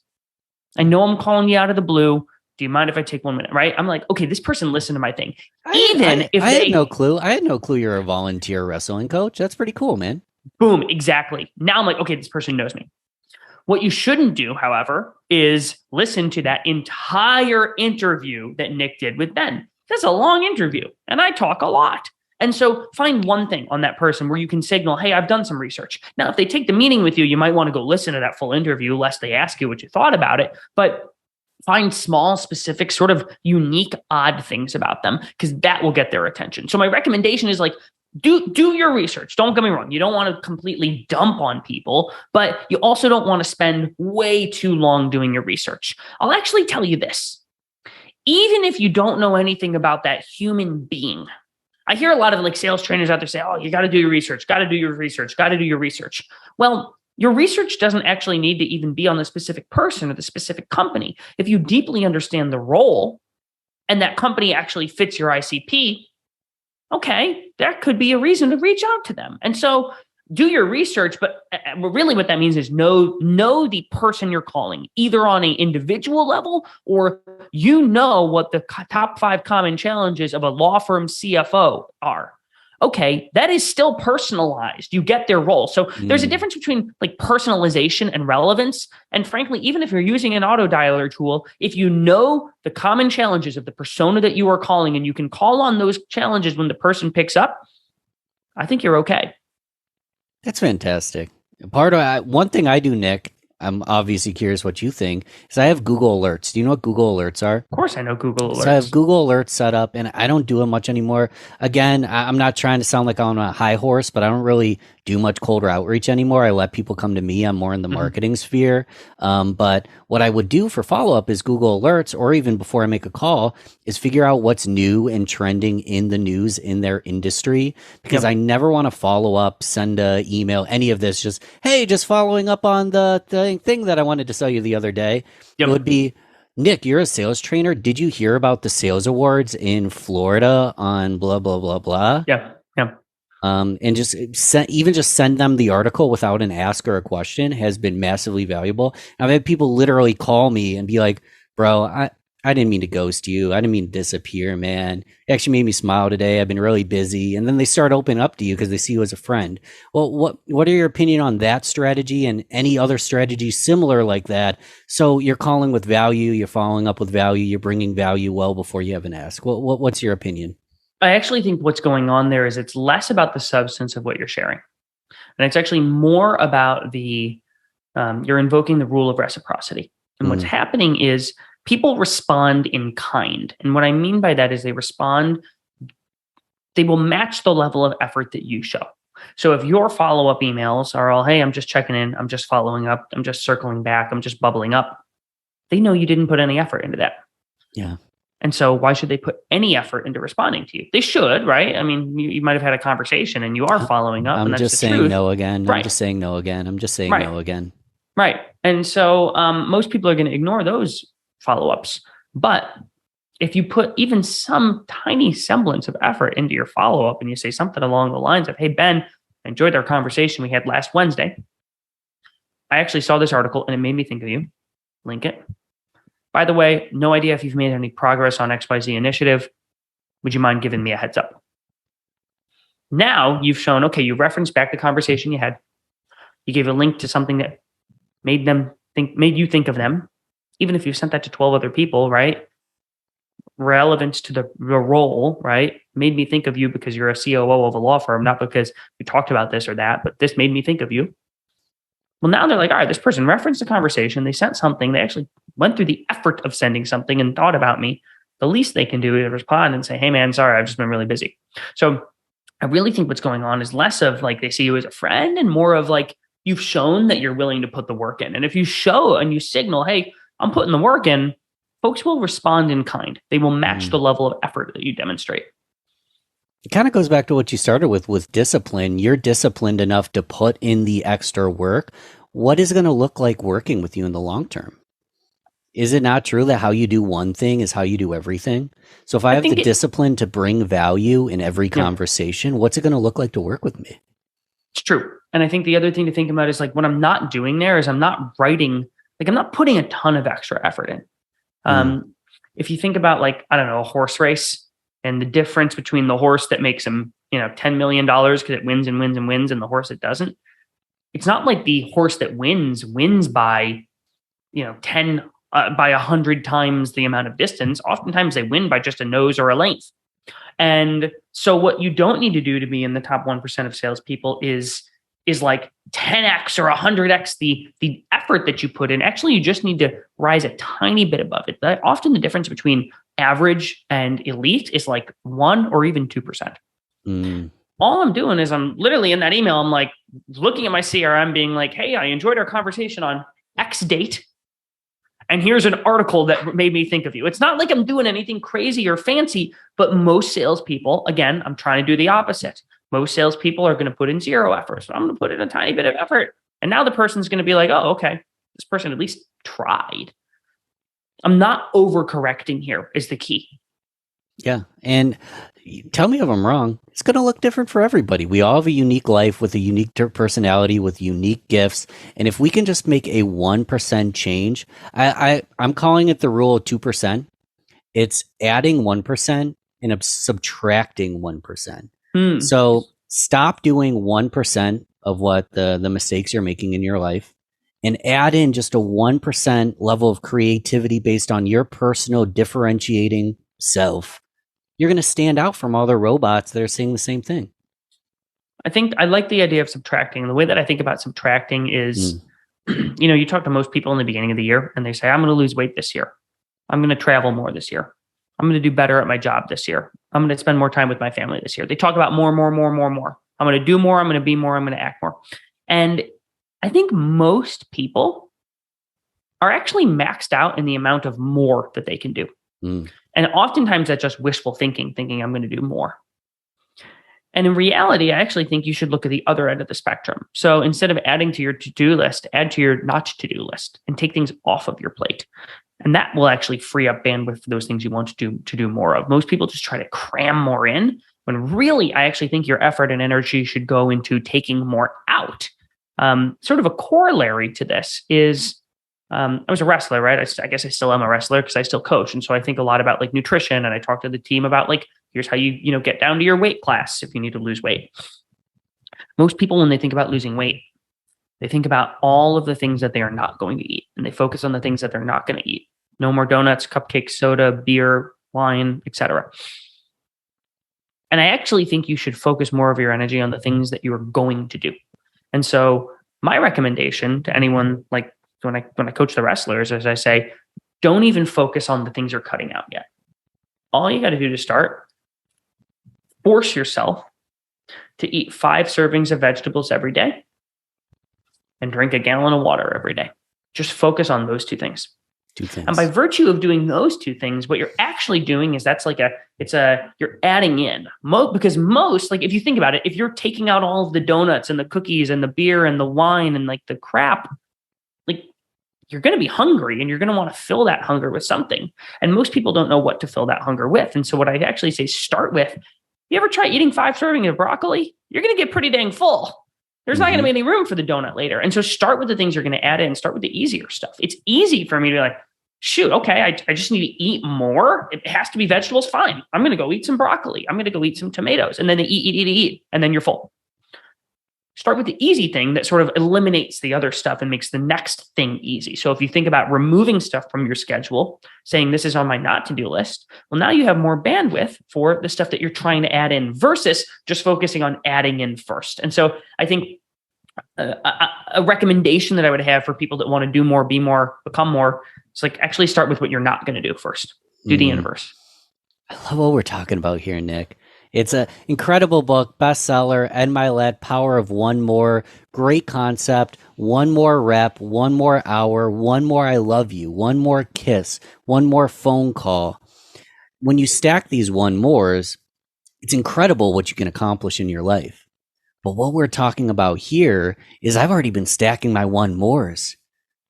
I know I'm calling you out of the blue. Do you mind if I take 1 minute? Right? I'm like, okay, this person listened to my thing. I had no clue. I had no clue you're a volunteer wrestling coach. That's pretty cool, man. Boom, exactly. Now I'm like, okay, this person knows me. What you shouldn't do, however, is listen to that entire interview that Nick did with Ben. That's a long interview, and I talk a lot. And so find one thing on that person where you can signal, hey, I've done some research. Now, if they take the meeting with you, you might want to go listen to that full interview, lest they ask you what you thought about it. But find small, specific, sort of unique, odd things about them, because that will get their attention. So my recommendation is like, do your research. Don't get me wrong. You don't want to completely dump on people, but you also don't want to spend way too long doing your research. I'll actually tell you this. Even if you don't know anything about that human being, I hear a lot of like sales trainers out there say, oh, you got to do your research, got to do your research, got to do your research. Well, your research doesn't actually need to even be on the specific person or the specific company. If you deeply understand the role and that company actually fits your ICP, okay, that could be a reason to reach out to them. And so do your research, but really what that means is know the person you're calling, either on an individual level or what the top 5 common challenges of a law firm CFO are. Okay, that is still personalized. You get their role. So there's a difference between like personalization and relevance. And frankly, even if you're using an auto dialer tool, if you know the common challenges of the persona that you are calling and you can call on those challenges when the person picks up, I think you're okay. That's fantastic. One thing I do, Nick, I'm obviously curious what you think, is I have Google Alerts. Do you know what Google Alerts are? Of course I know Google Alerts. So I have Google Alerts set up, and I don't do it much anymore. Again, I'm not trying to sound like I'm on a high horse, but I don't really do much cold outreach anymore. I let people come to me. I'm more in the marketing sphere. But what I would do for follow-up is Google Alerts, or even before I make a call, is figure out what's new and trending in the news in their industry. Because I never want to follow up, send an email, any of this. Just, hey, just following up on the thing that I wanted to sell you the other day. It would be, Nick, you're a sales trainer. Did you hear about the sales awards in Florida on blah, blah, blah, blah? Yeah. And just send them the article without an ask or a question has been massively valuable. I've had people literally call me and be like, bro, I didn't mean to ghost you. I didn't mean to disappear, man. It actually made me smile today. I've been really busy. And then they start opening up to you because they see you as a friend. Well, what are your opinion on that strategy and any other strategy similar like that? So you're calling with value, you're following up with value, you're bringing value well before you have an ask. What's your opinion? I actually think what's going on there is it's less about the substance of what you're sharing. And it's actually more about you're invoking the rule of reciprocity. And what's happening is people respond in kind. And what I mean by that is they will match the level of effort that you show. So if your follow-up emails are all, hey, I'm just checking in, I'm just following up, I'm just circling back, I'm just bubbling up, they know you didn't put any effort into that. Yeah. And so why should they put any effort into responding to you? They should, right? I mean, you might have had a conversation and you are following up. I'm just saying no again. Right. I'm just saying no again. I'm just saying no again. Right. And so most people are going to ignore those follow-ups. But if you put even some tiny semblance of effort into your follow-up and you say something along the lines of, hey, Ben, I enjoyed our conversation we had last Wednesday. I actually saw this article and it made me think of you. Link it. By the way, no idea if you've made any progress on XYZ initiative. Would you mind giving me a heads up? Now you've shown, okay, you referenced back the conversation you had. You gave a link to something that made you think of them. Even if you sent that to 12 other people, right? Relevance to the role, right? Made me think of you because you're a COO of a law firm, not because we talked about this or that, but this made me think of you. Well, now they're like, all right, this person referenced the conversation. They sent something. They actually went through the effort of sending something and thought about me. The least they can do is respond and say, hey, man, sorry, I've just been really busy. So I really think what's going on is less of like they see you as a friend and more of like you've shown that you're willing to put the work in. And if you show and you signal, hey, I'm putting the work in, folks will respond in kind. They will match the level of effort that you demonstrate. It kind of goes back to what you started with discipline. You're disciplined enough to put in the extra work. What is it going to look like working with you in the long term? Is it not true that how you do one thing is how you do everything? So if I I have the think discipline to bring value in every yeah, conversation, what's it going to look like to work with me? it's true. And I think the other thing to think about is like what I'm not doing there is I'm not writing, like I'm not putting a ton of extra effort in. Mm, Um, if you think about like, I don't know, a horse race and the difference between the horse that makes him, $10 million because it wins and wins and wins and the horse that doesn't, it's not like the horse that wins by, 10, by 100 times the amount of distance. Oftentimes they win by just a nose or a length. And so what you don't need to do to be in the top 1% of salespeople is like 10x or 100x the effort that you put in. Actually, you just need to rise a tiny bit above it. But often the difference between average and elite is like 1 or even 2%. mm, All I'm doing is I'm literally in that email, I'm like looking at my CRM being like, hey, I enjoyed our conversation on X date. And here's an article that made me think of you. It's not like I'm doing anything crazy or fancy, but most salespeople, again, I'm trying to do the opposite. Most salespeople are going to put in zero effort. So I'm going to put in a tiny bit of effort. And now the person's going to be like, oh, okay, this person at least tried. I'm not overcorrecting here is the key. yeah. And tell me if I'm wrong. It's going to look different for everybody. We all have a unique life with a unique personality, with unique gifts. And if we can just make a 1% change, I'm calling it the rule of 2%. It's adding 1% and subtracting 1%. So stop doing 1% of what the mistakes you're making in your life and add in just a 1% level of creativity based on your personal differentiating self. You're going to stand out from all the robots that are saying the same thing. I think I like the idea of subtracting. The way that I think about subtracting is, you talk to most people in the beginning of the year and they say, I'm going to lose weight this year. I'm going to travel more this year. I'm going to do better at my job this year. I'm going to spend more time with my family this year. They talk about more. I'm going to do more. I'm going to be more. I'm going to act more. And I think most people are actually maxed out in the amount of more that they can do. And oftentimes that's just wishful thinking I'm going to do more. And in reality, I actually think you should look at the other end of the spectrum. So instead of adding to your to-do list, add to your not to-do list and take things off of your plate. And that will actually free up bandwidth for those things you want to do more of. Most people just try to cram more in, when really I actually think your effort and energy should go into taking more out. Sort of a corollary to this is I was a wrestler, right? I guess I still am a wrestler because I still coach. And so I think a lot about like nutrition, and I talk to the team about like, here's how you get down to your weight class if you need to lose weight. Most people, when they think about losing weight, they think about all of the things that they are not going to eat, and they focus on the things that they're not going to eat. No more donuts, cupcakes, soda, beer, wine, etc. And I actually think you should focus more of your energy on the things that you are going to do. And so my recommendation to anyone, like when I coach the wrestlers, is I say, don't even focus on the things you're cutting out yet. All you got to do to start, force yourself to eat 5 servings of vegetables every day and drink a gallon of water every day. Just focus on those 2 things. 2 things. And by virtue of doing those 2 things, what you're actually doing is you're adding in. Because most, like if you think about it, if you're taking out all of the donuts and the cookies and the beer and the wine and like the crap, like you're going to be hungry and you're going to want to fill that hunger with something. And most people don't know what to fill that hunger with. And so what I actually say, start with, you ever try eating 5 servings of broccoli? You're going to get pretty dang full. There's not going to be any room for the donut later. And so start with the things you're going to add in, start with the easier stuff. It's easy for me to be like, shoot, okay, I just need to eat more. It has to be vegetables. Fine. I'm going to go eat some broccoli. I'm going to go eat some tomatoes. And then they eat. And then you're full. Start with the easy thing that sort of eliminates the other stuff and makes the next thing easy. So if you think about removing stuff from your schedule, saying this is on my not to-do list, well, now you have more bandwidth for the stuff that you're trying to add in versus just focusing on adding in first. And so I think a recommendation that I would have for people that want to do more, be more, become more, it's like actually start with what you're not going to do first. Do the inverse. I love what we're talking about here, Nick. It's an incredible book, bestseller, Ed Milet, Power of One More. Great concept. One more rep, one more hour, one more I love you, one more kiss, one more phone call. When you stack these one mores, it's incredible what you can accomplish in your life. But what we're talking about here is I've already been stacking my one mores.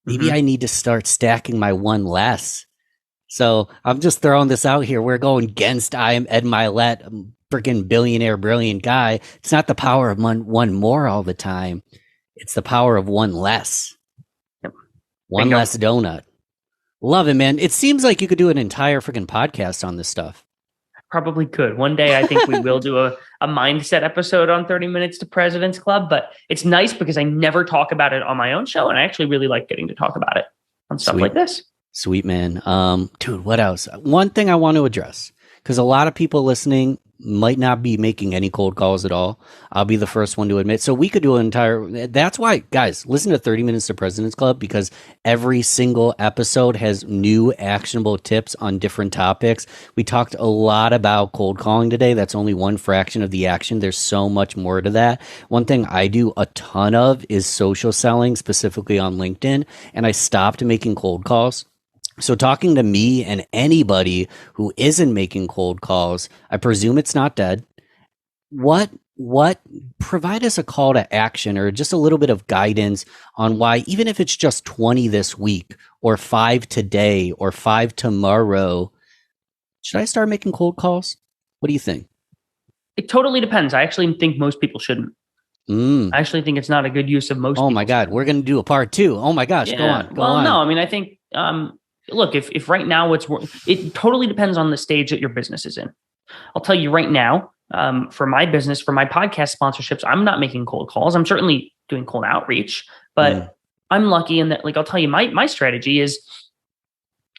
maybe I need to start stacking my one less. So I'm just throwing this out here. We're going against I am Ed Milet, freaking billionaire, brilliant guy. It's not the power of one more all the time. It's the power of one less. Yep. One less donut. Love it, man. It seems like you could do an entire freaking podcast on this stuff. Probably could. One day I think we will do a mindset episode on 30 Minutes to President's Club, but it's nice because I never talk about it on my own show, and I actually really like getting to talk about it on stuff like this. Sweet, man. Dude, what else? One thing I want to address, because a lot of people listening might not be making any cold calls at all. I'll be the first one to admit. So we could do an entire, that's why, guys, listen to 30 Minutes to President's Club, because every single episode has new actionable tips on different topics. We talked a lot about cold calling today. That's only one fraction of the action. There's so much more to that. One thing I do a ton of is social selling, specifically on LinkedIn, and I stopped making cold calls. So talking to me and anybody who isn't making cold calls, I presume it's not dead. What provide us a call to action or just a little bit of guidance on why, even if it's just 20 this week or 5 today or 5 tomorrow, should I start making cold calls? What do you think? It totally depends. I actually think most people shouldn't. I actually think it's not a good use of most. Oh my God, we're going to do a part 2. Oh my gosh, yeah. Go on. No, I mean, I think, look, if right now it totally depends on the stage that your business is in. I'll tell you right now, for my business, for my podcast sponsorships, I'm not making cold calls. I'm certainly doing cold outreach, but I'm lucky in that, like, I'll tell you, my strategy is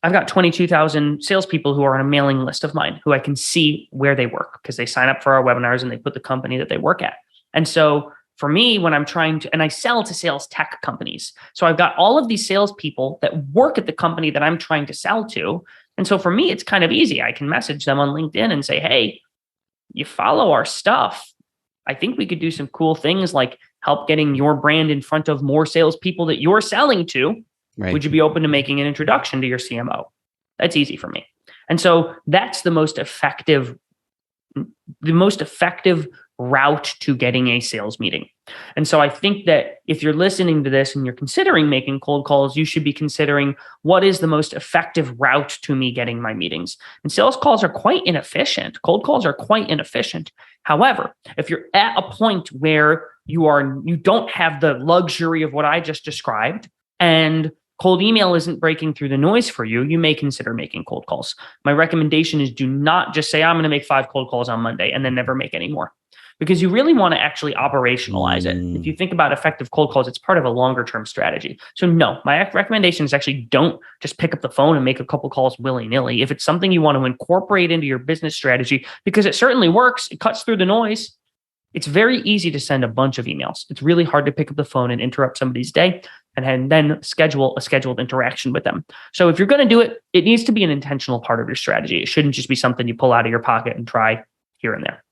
I've got 22,000 salespeople who are on a mailing list of mine who I can see where they work because they sign up for our webinars and they put the company that they work at. And so for me, when I'm trying to, and I sell to sales tech companies. So I've got all of these salespeople that work at the company that I'm trying to sell to. And so for me, it's kind of easy. I can message them on LinkedIn and say, hey, you follow our stuff. I think we could do some cool things like help getting your brand in front of more salespeople that you're selling to. Right. Would you be open to making an introduction to your CMO? That's easy for me. And so that's the most effective route to getting a sales meeting. And so I think that if you're listening to this and you're considering making cold calls, you should be considering what is the most effective route to me getting my meetings. And sales calls are quite inefficient. Cold calls are quite inefficient. However, if you're at a point where you don't have the luxury of what I just described and cold email isn't breaking through the noise for you, you may consider making cold calls. My recommendation is do not just say, I'm going to make 5 cold calls on Monday and then never make any more. Because you really want to actually operationalize it. If you think about effective cold calls, it's part of a longer term strategy. So no, my recommendation is actually don't just pick up the phone and make a couple calls willy-nilly. If it's something you want to incorporate into your business strategy, because it certainly works, it cuts through the noise. It's very easy to send a bunch of emails. It's really hard to pick up the phone and interrupt somebody's day and then schedule a scheduled interaction with them. So if you're going to do it, it needs to be an intentional part of your strategy. It shouldn't just be something you pull out of your pocket and try here and there.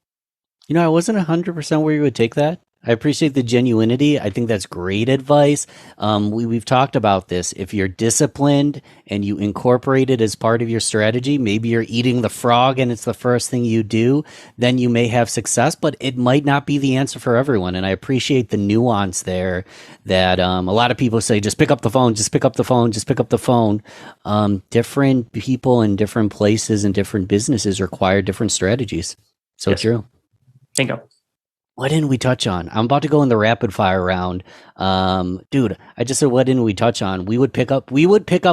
You know, I wasn't 100% where you would take that. I appreciate the genuinity. I think that's great advice. We've talked about this. If you're disciplined and you incorporate it as part of your strategy, maybe you're eating the frog and it's the first thing you do, then you may have success, but it might not be the answer for everyone. And I appreciate the nuance there that a lot of people say, just pick up the phone, just pick up the phone, just pick up the phone. Different people in different places and different businesses require different strategies. So yes. True. Bingo. What didn't we touch on? I'm about to go in the rapid fire round. Dude, I just said, what didn't we touch on? We would pick up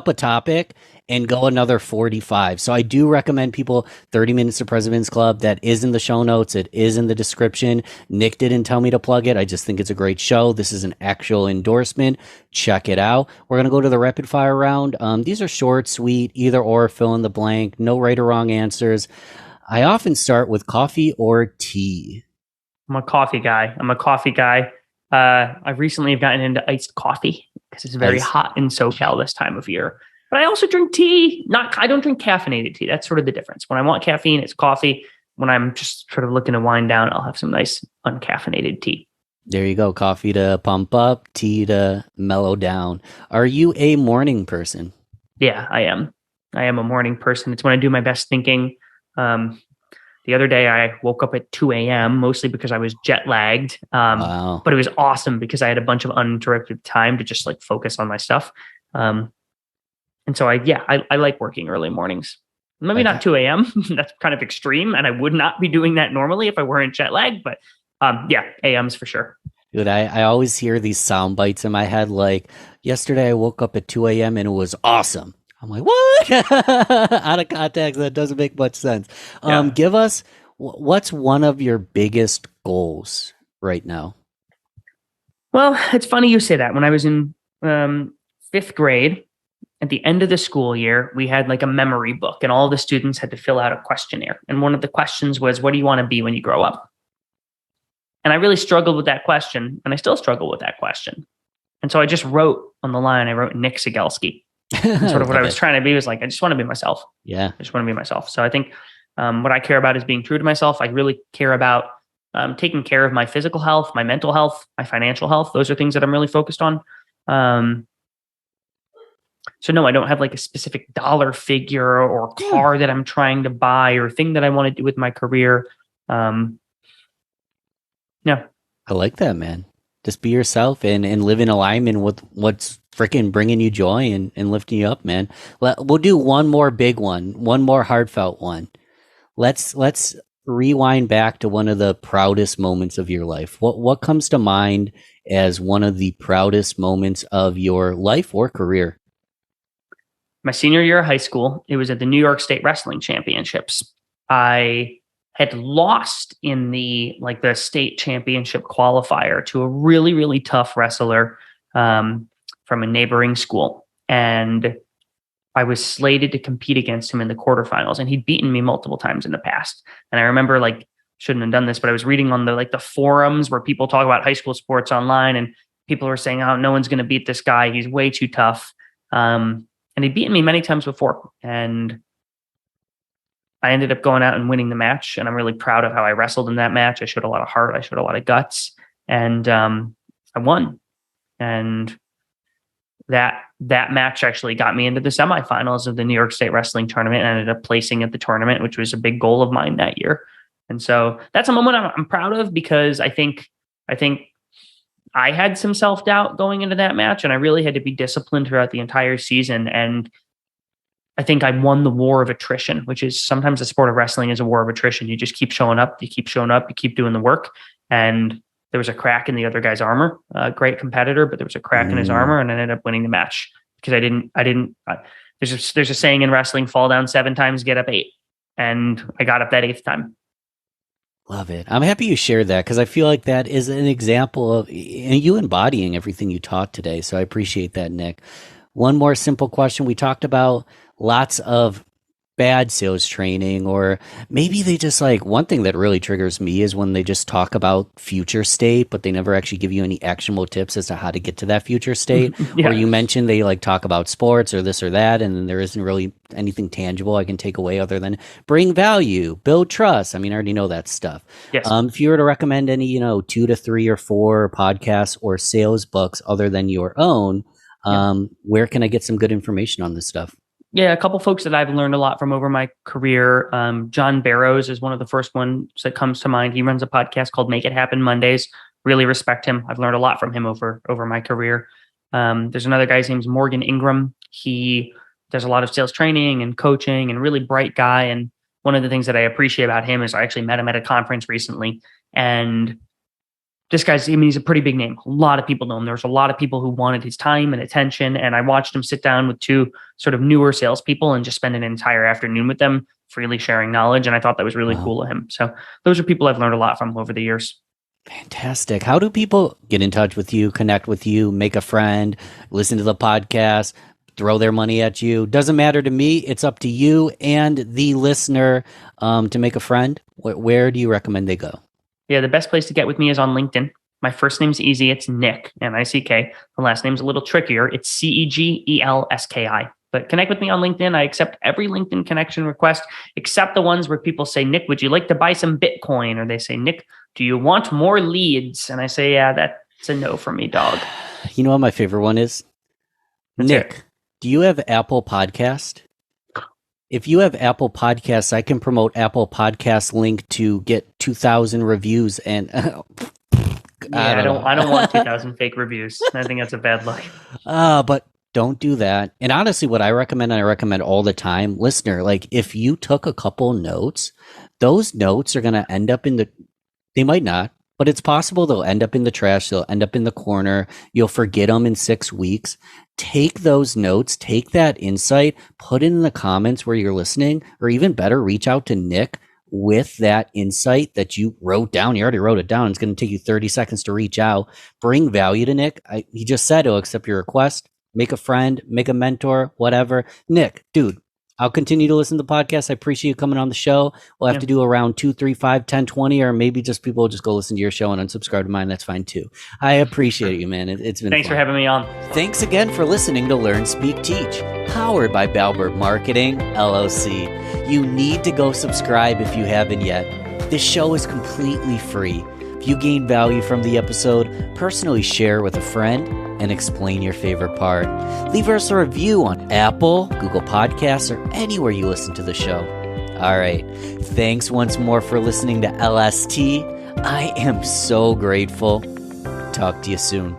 a topic and go another 45. So I do recommend people 30 Minutes to President's Club. That is in the show notes. It is in the description. Nick didn't tell me to plug it. I just think it's a great show. This is an actual endorsement. Check it out. We're going to go to the rapid fire round. These are short, sweet, either or, fill in the blank. No right or wrong answers. I often start with coffee or tea. I'm a coffee guy. I recently have gotten into iced coffee because it's very hot in SoCal this time of year. But I also drink tea. I don't drink caffeinated tea. That's sort of the difference. When I want caffeine, it's coffee. When I'm just sort of looking to wind down, I'll have some nice uncaffeinated tea. There you go. Coffee to pump up, tea to mellow down. Are you a morning person? Yeah, I am. I am a morning person. It's when I do my best thinking. The other day I woke up at 2 a.m. mostly because I was jet lagged. Wow. But it was awesome because I had a bunch of uninterrupted time to just like focus on my stuff. And so I like working early mornings. Maybe not 2 a.m. That's kind of extreme. And I would not be doing that normally if I weren't jet lagged. But AMs for sure. Dude, I always hear these sound bites in my head. Like yesterday, I woke up at 2 a.m. and it was awesome. I'm like, what? Out of context, that doesn't make much sense. Give us, what's one of your biggest goals right now? Well, it's funny you say that. When I was in fifth grade, at the end of the school year, we had like a memory book, and all the students had to fill out a questionnaire. And one of the questions was, what do you want to be when you grow up? And I really struggled with that question, and I still struggle with that question. And so I just wrote on the line, I wrote Nick Cegelski. Sort of what I was trying to be was like, I just want to be myself. Yeah. I just want to be myself. So I think what I care about is being true to myself. I really care about taking care of my physical health, my mental health, my financial health. Those are things that I'm really focused on. So no, I don't have like a specific dollar figure or car that I'm trying to buy or thing that I want to do with my career. Yeah. I like that, man. Just be yourself and live in alignment with what's freaking bringing you joy and lifting you up, man. We'll do one more big one more heartfelt one. Let's rewind back to one of the proudest moments of your life. What comes to mind as one of the proudest moments of your life or career? My senior year of high school, it was at the New York State Wrestling Championships. I had lost in the state championship qualifier to a really, really tough wrestler from a neighboring school. And I was slated to compete against him in the quarterfinals, and he'd beaten me multiple times in the past. And I remember shouldn't have done this, but I was reading on the forums where people talk about high school sports online, and people were saying, oh, no one's going to beat this guy. He's way too tough. And he'd beaten me many times before. And I ended up going out and winning the match. And I'm really proud of how I wrestled in that match. I showed a lot of heart. I showed a lot of guts. And I won. And that match actually got me into the semifinals of the New York State Wrestling Tournament. And I ended up placing at the tournament, which was a big goal of mine that year. And so that's a moment I'm proud of, because I think I had some self-doubt going into that match, and I really had to be disciplined throughout the entire season. And I think I won the war of attrition, which is sometimes the sport of wrestling is a war of attrition. You just keep showing up, you keep doing the work. And there was a crack in the other guy's armor, a great competitor, but there was a crack in his armor, and I ended up winning the match because there's a saying in wrestling, fall down 7 times, get up 8. And I got up that 8th time. Love it. I'm happy you shared that, because I feel like that is an example of you embodying everything you taught today. So I appreciate that, Nick. One more simple question. We talked about lots of bad sales training, or maybe they just one thing that really triggers me is when they just talk about future state, but they never actually give you any actionable tips as to how to get to that future state. Yeah. Or you mentioned they talk about sports or this or that, and then there isn't really anything tangible I can take away other than bring value, build trust. I mean, I already know that stuff. Yes. If you were to recommend any, 2 to 3 or 4 podcasts or sales books other than your own, where can I get some good information on this stuff? Yeah, a couple folks that I've learned a lot from over my career. John Barrows is one of the first ones that comes to mind. He runs a podcast called Make It Happen Mondays. Really respect him. I've learned a lot from him over my career. There's another guy, his name's Morgan Ingram. He does a lot of sales training and coaching, and really bright guy. And one of the things that I appreciate about him is I actually met him at a conference recently. And this guy's, he's a pretty big name. A lot of people know him. There's a lot of people who wanted his time and attention. And I watched him sit down with 2 sort of newer salespeople and just spend an entire afternoon with them, freely sharing knowledge. And I thought that was really cool of him. So those are people I've learned a lot from over the years. Fantastic. How do people get in touch with you, connect with you, make a friend, listen to the podcast, throw their money at you? Doesn't matter to me. It's up to you and the listener to make a friend. Where do you recommend they go? Yeah, the best place to get with me is on LinkedIn. My first name's easy. It's Nick, N-I-C-K. The last name's a little trickier. It's C-E-G-E-L-S-K-I. But connect with me on LinkedIn. I accept every LinkedIn connection request, except the ones where people say, Nick, would you like to buy some Bitcoin? Or they say, Nick, do you want more leads? And I say, yeah, that's a no for me, dog. You know what my favorite one is? Nick, do you have Apple Podcast? If you have Apple Podcasts, I can promote Apple Podcast link to get 2,000 reviews. And I don't want 2,000 fake reviews. I think that's a bad look. But Don't do that. And honestly, what I recommend, and I recommend all the time, listener, like if you took a couple notes, those notes are going to end up they might not, but it's possible they'll end up in the trash. They'll end up in the corner. You'll forget them in 6 weeks. Take those notes, take that insight, put it in the comments where you're listening, or even better, reach out to Nick with that insight that you wrote down. You already wrote it down. It's going to take you 30 seconds to reach out. Bring value to Nick. He just said he'll accept your request. Make a friend, make a mentor, whatever. Nick, dude, I'll continue to listen to the podcast. I appreciate you coming on the show. We'll have to do around 2, 3, 5, 10, 20, or maybe just people will just go listen to your show and unsubscribe to mine. That's fine too. I appreciate you, man. It's been Thanks fun. for having me on. Thanks again for listening to Learn, Speak, Teach, powered by Balbert Marketing, LLC. You need to go subscribe if you haven't yet. This show is completely free. If you gain value from the episode, personally share with a friend and explain your favorite part. Leave us a review on Apple, Google Podcasts, or anywhere you listen to the show. All right. Thanks once more for listening to LST. I am so grateful. Talk to you soon.